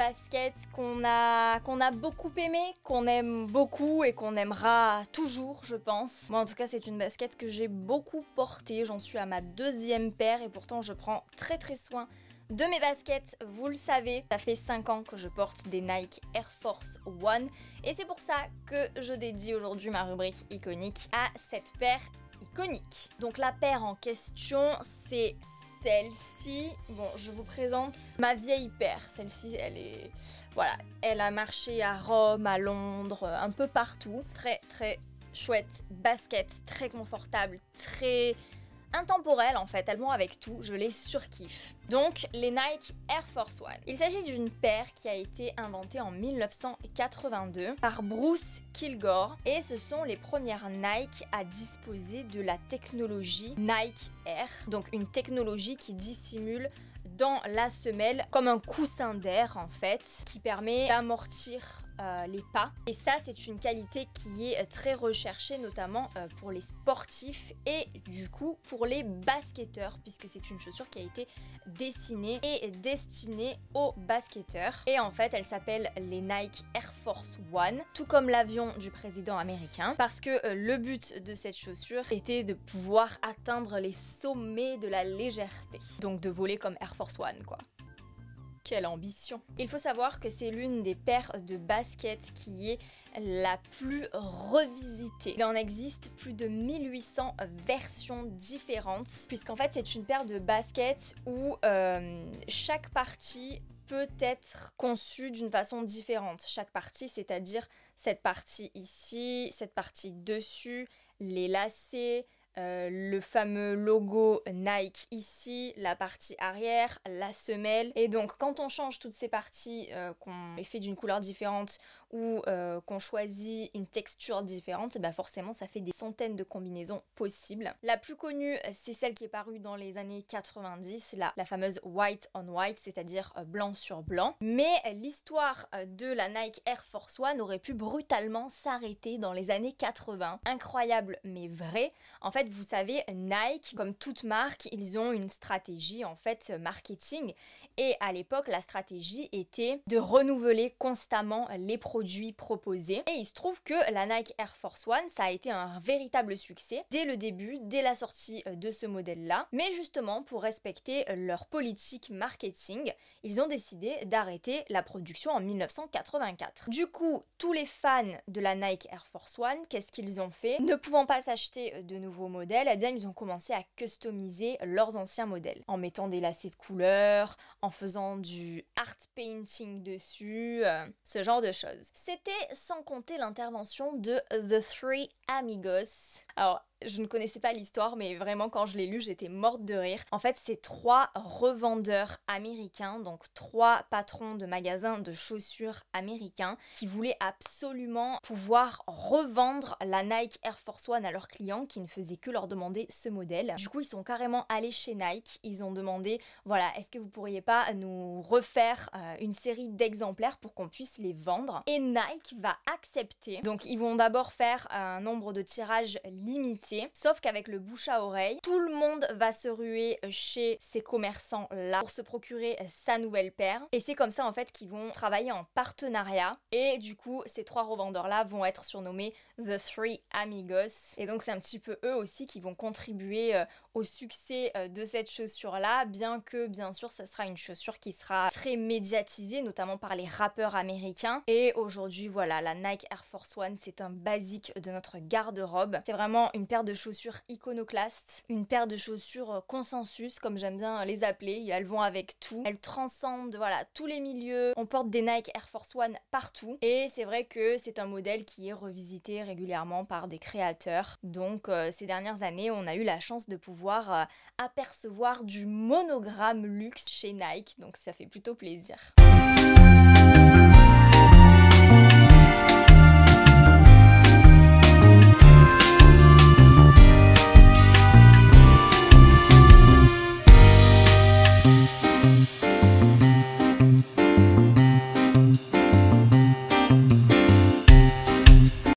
basket qu'on a beaucoup aimé, qu'on aime beaucoup et qu'on aimera toujours, je pense. Moi en tout cas c'est une basket que j'ai beaucoup portée, j'en suis à ma 2e paire et pourtant je prends très soin de mes baskets, vous le savez. Ça fait 5 ans que je porte des Nike Air Force One et c'est pour ça que je dédie aujourd'hui ma rubrique iconique à cette paire iconique. Donc la paire en question, c'est celle-ci. Bon, je vous présente ma vieille paire. Celle-ci, voilà, elle a marché à Rome, à Londres, un peu partout. Très chouette basket, très confortable, très intemporelle en fait, elles vont avec tout, je les surkiffe. Donc les Nike Air Force One. Il s'agit d'une paire qui a été inventée en 1982 par Bruce Kilgore et ce sont les premières Nike à disposer de la technologie Nike Air, donc une technologie qui dissimule dans la semelle comme un coussin d'air en fait, qui permet d'amortir les pas. Et ça c'est une qualité qui est très recherchée notamment pour les sportifs et du coup pour les basketteurs puisque c'est une chaussure qui a été dessinée et destinée aux basketteurs. Et en fait elle s'appelle les Nike Air Force One, tout comme l'avion du président américain, parce que le but de cette chaussure était de pouvoir atteindre les sommets de la légèreté, donc de voler comme Air Force One quoi. Quelle ambition! Il faut savoir que c'est l'une des paires de baskets qui est la plus revisitée. Il en existe plus de 1800 versions différentes, puisqu'en fait c'est une paire de baskets où chaque partie peut être conçue d'une façon différente. Chaque partie, c'est-à-dire cette partie ici, cette partie dessus, les lacets, le fameux logo Nike ici, la partie arrière, la semelle. Et donc quand on change toutes ces parties, qu'on les fait d'une couleur différente ou qu'on choisit une texture différente, bah forcément ça fait des centaines de combinaisons possibles. La plus connue, c'est celle qui est parue dans les années 90, la fameuse white on white, c'est-à-dire blanc sur blanc. Mais l'histoire de la Nike Air Force One aurait pu brutalement s'arrêter dans les années 80. Incroyable mais vrai. En fait, vous savez, Nike, comme toute marque, ils ont une stratégie en fait marketing. Et à l'époque, la stratégie était de renouveler constamment les produits proposés. Et il se trouve que la Nike Air Force One, ça a été un véritable succès dès le début, dès la sortie de ce modèle-là. Mais justement, pour respecter leur politique marketing, ils ont décidé d'arrêter la production en 1984. Du coup, tous les fans de la Nike Air Force One, qu'est-ce qu'ils ont fait? Ne pouvant pas s'acheter de nouveaux modèles, eh bien ils ont commencé à customiser leurs anciens modèles en mettant des lacets de couleurs, en faisant du art painting dessus, ce genre de choses. C'était sans compter l'intervention de The Three Amigos. Alors, je ne connaissais pas l'histoire, mais vraiment quand je l'ai lu, j'étais morte de rire. En fait, c'est 3 revendeurs américains, donc 3 patrons de magasins de chaussures américains qui voulaient absolument pouvoir revendre la Nike Air Force One à leurs clients qui ne faisaient que leur demander ce modèle. Du coup, ils sont carrément allés chez Nike, ils ont demandé, voilà, est-ce que vous pourriez pas nous refaire une série d'exemplaires pour qu'on puisse les vendre? Et Nike va accepter. Donc, ils vont d'abord faire un nombre de tirages limité, sauf qu'avec le bouche à oreille, tout le monde va se ruer chez ces commerçants là pour se procurer sa nouvelle paire. Et c'est comme ça en fait qu'ils vont travailler en partenariat et du coup ces 3 revendeurs là vont être surnommés The Three Amigos. Et donc c'est un petit peu eux aussi qui vont contribuer au succès de cette chaussure là, bien que bien sûr ça sera une chaussure qui sera très médiatisée notamment par les rappeurs américains. Et aujourd'hui voilà, la Nike Air Force One c'est un basique de notre garde-robe. C'est vraiment une paire de chaussures iconoclaste, une paire de chaussures consensus comme j'aime bien les appeler. Elles vont avec tout, elles transcendent voilà tous les milieux. On porte des Nike Air Force One partout et c'est vrai que c'est un modèle qui est revisité régulièrement par des créateurs. Donc ces dernières années on a eu la chance de pouvoir apercevoir du monogramme luxe chez Nike, donc ça fait plutôt plaisir.